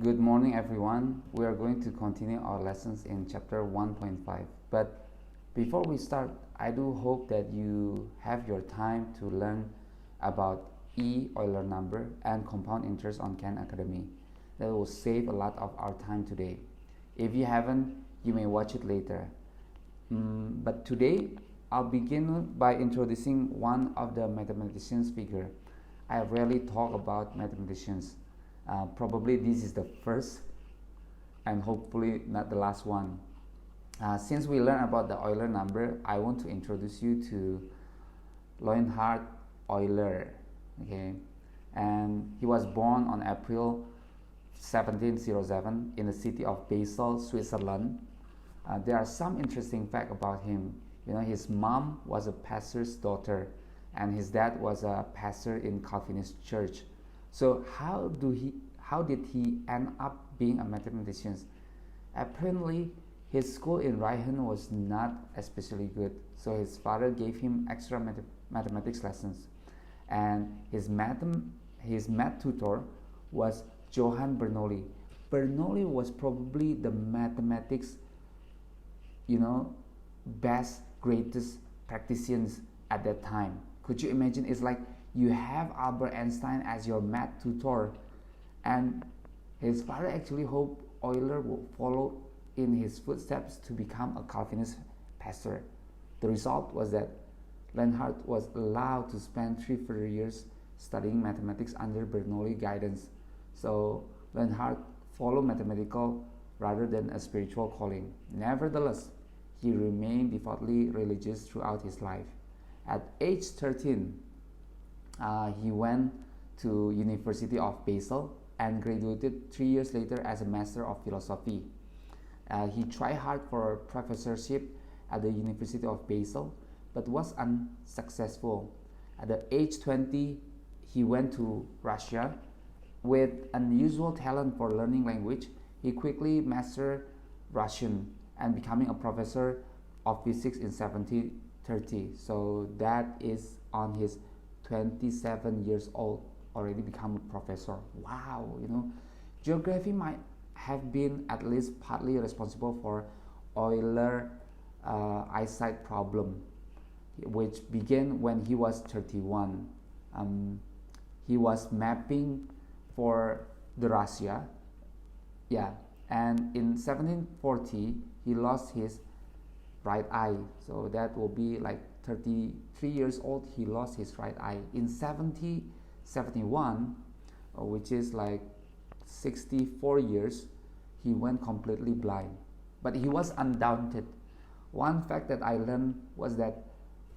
Good morning, everyone. We are going to continue our lessons in chapter 1.5. But before we start, I do hope that you have your time to learn about Euler number and compound interest on Khan Academy. That will save a lot of our time today. If you haven't, you may watch it later. But today, I'll begin by introducing one of the mathematicians figure. I rarely talk about mathematicians. Probably this is the first and hopefully not the last one. Since we learned about the Euler number, I want to introduce you to Leonhard Euler. Okay, and he was born on April 1707 in the city of Basel, Switzerland. There are some interesting facts about him. His mom was a pastor's daughter, and his dad was a pastor in Calvinist church. So how did he end up being a mathematician? Apparently, his school in Rheichen was not especially good, so his father gave him extra mathematics lessons, and his math tutor was Johann Bernoulli. Bernoulli was probably the mathematics, best, greatest practitioners at that time. Could you imagine? It's like you have Albert Einstein as your math tutor, and his father actually hoped Euler would follow in his footsteps to become a Calvinist pastor. The result was that Leonhard was allowed to spend 3 further years studying mathematics under Bernoulli guidance. So Leonhard followed mathematical rather than a spiritual calling. Nevertheless, he remained devoutly religious throughout his life. At age 13, he went to University of Basel and graduated 3 years later as a Master of Philosophy. He tried hard for a professorship at the University of Basel, but was unsuccessful. At the age 20, he went to Russia. With unusual talent for learning language, he quickly mastered Russian and becoming a professor of physics in 1730. So that is on his 27 years old, already become a professor. Wow, geography might have been at least partly responsible for Euler eyesight problem, which began when he was 31. He was mapping for the Russia, and in 1740 he lost his right eye, so that will be like 33 years old. He lost his right eye. In 1771, which is like 64 years, he went completely blind, but he was undaunted. One fact that I learned was that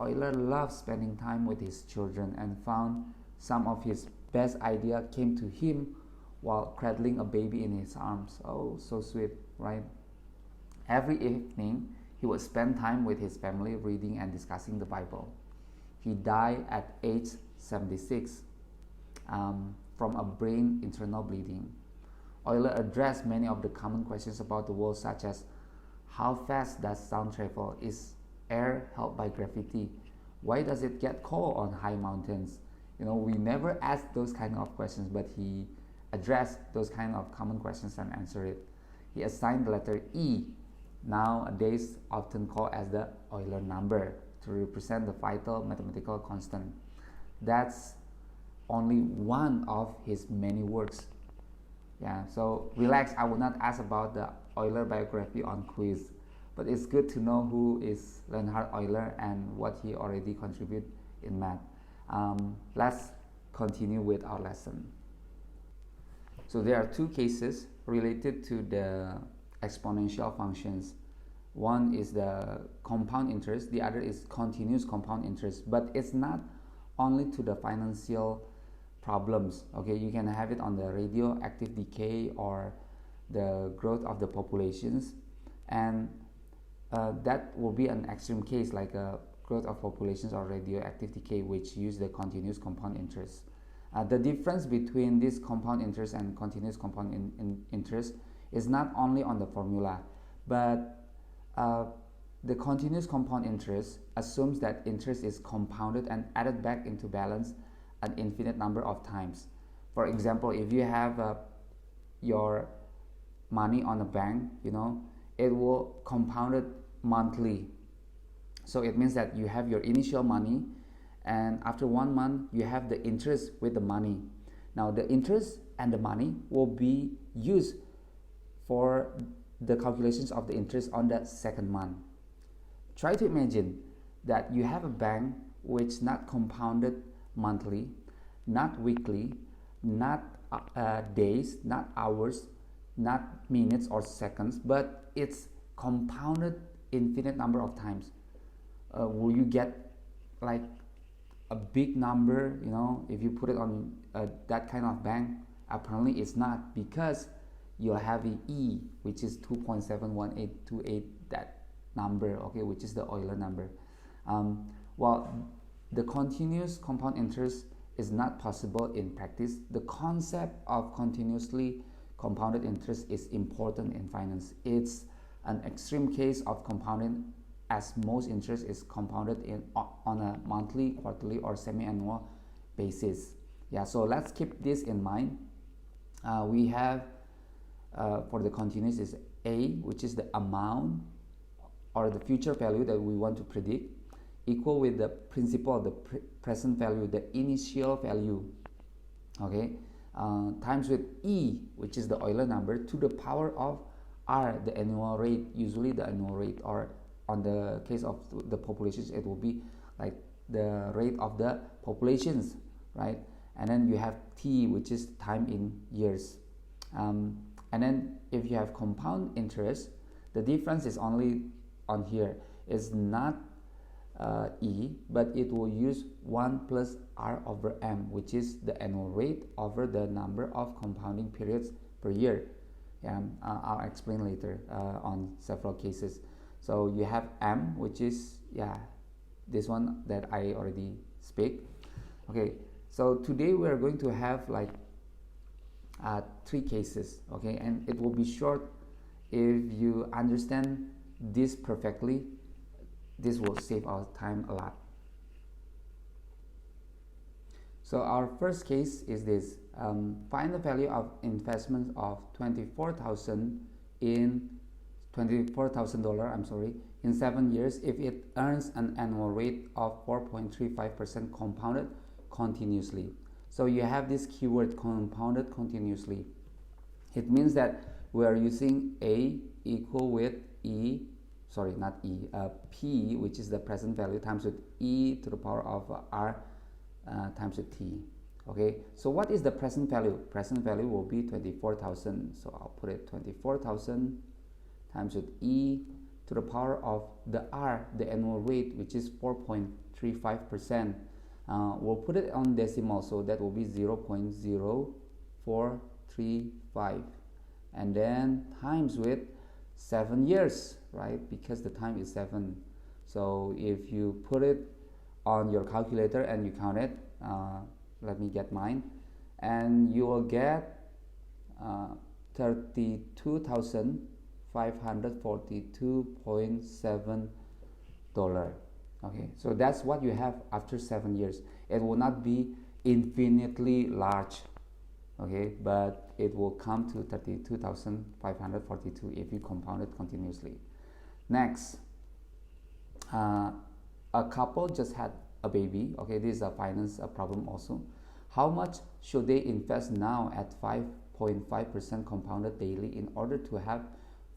Euler loved spending time with his children and found some of his best ideas came to him while cradling a baby in his arms. Oh, so sweet, right? Every evening, he would spend time with his family reading and discussing the Bible. He died at age 76 from a brain internal bleeding. Euler addressed many of the common questions about the world, such as how fast does sound travel? Is air held by gravity? Why does it get cold on high mountains? We never asked those kind of questions, but he addressed those kind of common questions and answered it. He assigned the letter E, nowadays often called as the Euler number, to represent the vital mathematical constant. That's only one of his many works. So relax, I will not ask about the Euler biography on quiz, but it's good to know who is Leonhard Euler and what he already contributed in math. Let's continue with our lesson. So there are two cases related to the exponential functions. One is the compound interest, the other is continuous compound interest, but it's not only to the financial problems. Okay, you can have it on the radioactive decay or the growth of the populations, and that will be an extreme case like a growth of populations or radioactive decay, which use the continuous compound interest. The difference between this compound interest and continuous compound interest is not only on the formula, but the continuous compound interest assumes that interest is compounded and added back into balance an infinite number of times. For example, if you have your money on a bank, it will compound it monthly. So it means that you have your initial money, and after 1 month you have the interest with the money. Now the interest and the money will be used for the calculations of the interest on that second month. Try to imagine that you have a bank which not compounded monthly, not weekly, not days, not hours, not minutes or seconds, but it's compounded infinite number of times. Will you get like a big number, if you put it on that kind of bank? Apparently it's not, because you'll have a E, which is 2.71828, that number, okay, which is the Euler number. Well, the continuous compound interest is not possible in practice. The concept of continuously compounded interest is important in finance. It's an extreme case of compounding, as most interest is compounded on a monthly, quarterly, or semi-annual basis. Yeah, so let's keep this in mind. We have for the continuous is A, which is the amount or the future value that we want to predict, equal with the principal of the present value, the initial value, okay, times with E, which is the Euler number, to the power of R, the annual rate, usually the annual rate, or on the case of the populations, it will be like the rate of the populations, right? And then you have T, which is time in years. And then if you have compound interest, the difference is only on here. It's not E, but it will use 1 plus R over M, which is the annual rate over the number of compounding periods per year. I'll explain later on several cases. So you have M, which is this one that I already speak. Okay, so today we are going to have like 3 cases, okay, and it will be short. If you understand this perfectly, this will save our time a lot. So our first case is this: find the value of investment of $24,000 in 7 years if it earns an annual rate of 4.35% compounded continuously. So you have this keyword, compounded continuously. It means that we are using A equal with P, which is the present value, times with E to the power of R times with T. Okay, so what is the present value? Present value will be 24,000. So I'll put it 24,000 times with E to the power of the R, the annual rate, which is 4.35%. We'll put it on decimal, so that will be 0.0435, and then times with 7 years, right? Because the time is 7. So if you put it on your calculator and you count it, let me get mine, and you will get $32,542.7. Okay, so that's what you have after 7 years. It will not be infinitely large, okay, but it will come to 32,542 if you compound it continuously. Next, a couple just had a baby. Okay, this is a finance problem also. How much should they invest now at 5.5% compounded daily in order to have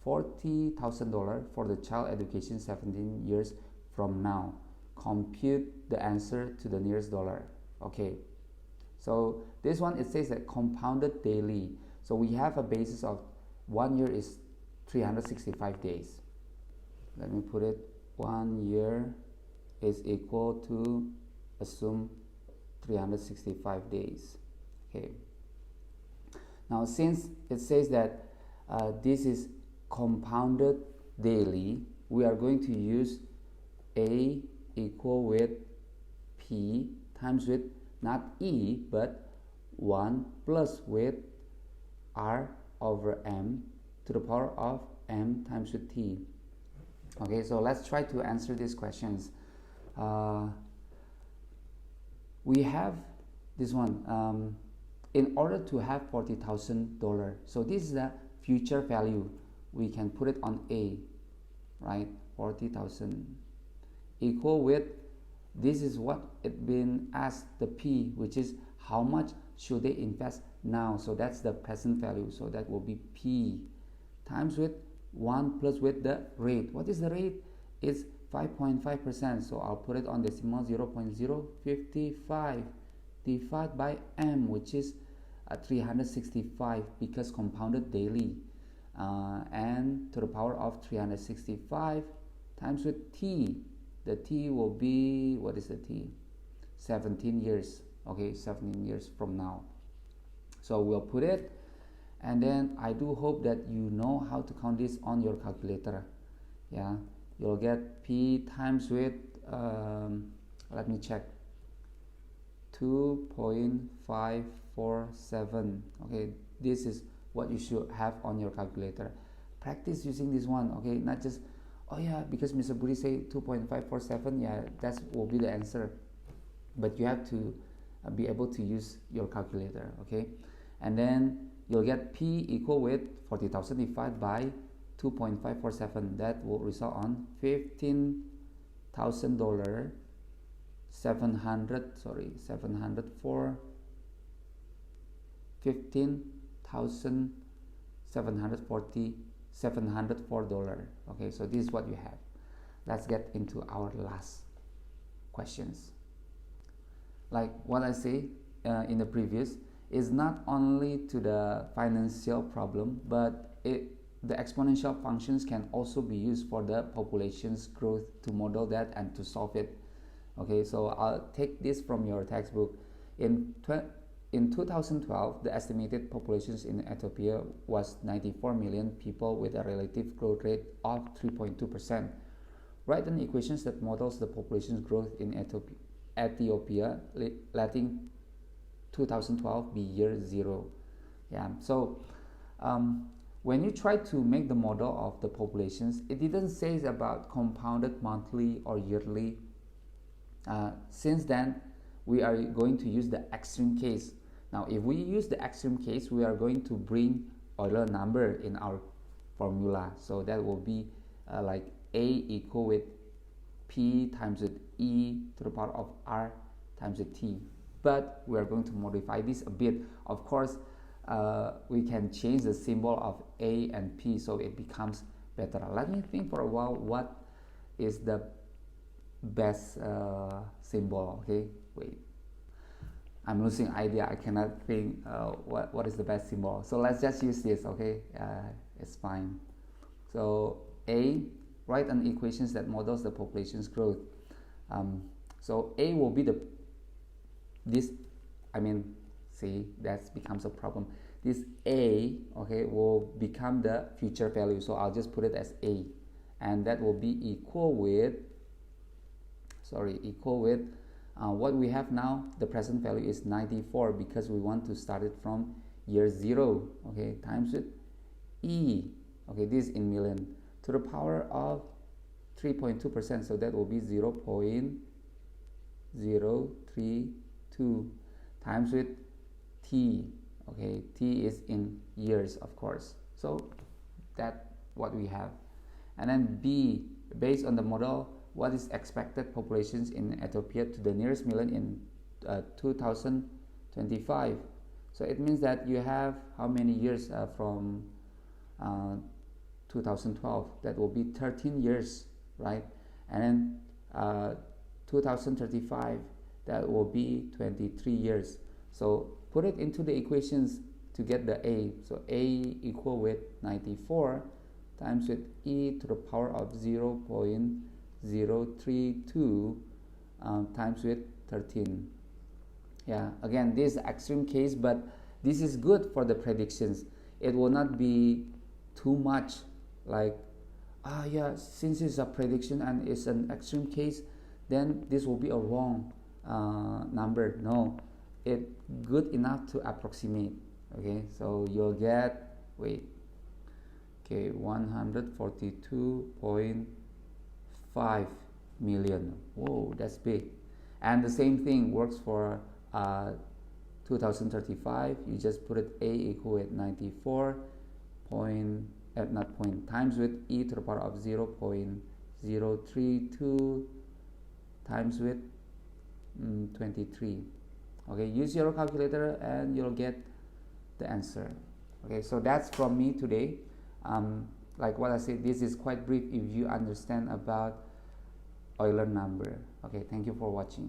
$40,000 for the child education 17 years from now? Compute the answer to the nearest dollar. Okay, so this one, it says that compounded daily. So we have a basis of 1 year is 365 days. Let me put it, 1 year is equal to, assume 365 days. Okay, now since it says that this is compounded daily, we are going to use A equal with P times with not E but 1 plus with R over M to the power of M times with T. Okay, so let's try to answer these questions. We have this one. in order to have $40,000. So this is the future value. We can put it on A, right? 40,000 equal with, this is what it been asked, the P, which is how much should they invest now. So that's the present value. So that will be P times with 1 plus with the rate. What is the rate? It's 5.5%. So I'll put it on decimal 0.055 divided by M, which is 365 because compounded daily, and to the power of 365 times with T. The T will be, what is the T? 17 years. Okay, 17 years from now. So we'll put it, and then I do hope that you know how to count this on your calculator. Yeah, you'll get P times with, let me check, 2.547. Okay, this is what you should have on your calculator. Practice using this one, okay, not just, oh yeah, because Mr. Budi say 2.547, yeah, that will be the answer. But you have to be able to use your calculator, okay? And then you'll get P equal with 40,000 divided by 2.547. That will result on $15,000, 700 for $15,704. Okay, so this is what you have. Let's get into our last questions. Like what I say in the previous, is not only to the financial problem, but the exponential functions can also be used for the population's growth to model that and to solve it. Okay, so I'll take this from your textbook. In 2012, the estimated populations in Ethiopia was 94 million people with a relative growth rate of 3.2%. Write an equation that models the population's growth in Ethiopia, letting 2012 be year zero. Yeah, so when you try to make the model of the populations, it didn't say about compounded monthly or yearly. Since then, we are going to use the extreme case. Now, if we use the extreme case, we are going to bring Euler number in our formula. So that will be like A equal with P times with E to the power of R times with T. But we are going to modify this a bit. Of course, we can change the symbol of A and P so it becomes better. Let me think for a while what is the best symbol. Okay, wait, I'm losing idea. I cannot think what is the best symbol. So let's just use this. Okay, it's fine. So A, write an equation that models the population's growth. So A will be see, that becomes a problem. This A, okay, will become the future value. So I'll just put it as A, and that will be equal with what we have now. The present value is 94 because we want to start it from year 0, okay, times with E, okay, this is in million, to the power of 3.2%, so that will be 0.032 times with T, okay, T is in years, of course. So that's what we have. And then B, based on the model, what is expected populations in Ethiopia to the nearest million in 2025? So it means that you have how many years from 2012? That will be 13 years, right? And then 2035, that will be 23 years. So put it into the equations to get the A. So A equal with 94 times with E to the power of 0.032 times with 13. Yeah, again, this is extreme case, but this is good for the predictions. It will not be too much like, yeah, since it's a prediction and it's an extreme case, then this will be a wrong number. No, it's good enough to approximate. Okay, so you'll get, 142.5 million. Whoa, that's big. And the same thing works for 2035, you just put it a equal at 94 point at not point times with e to the power of 0.032 times with 23. Okay, use your calculator and you'll get the answer. Okay, so that's from me today. Like what I said, this is quite brief if you understand about Euler number. Okay, thank you for watching.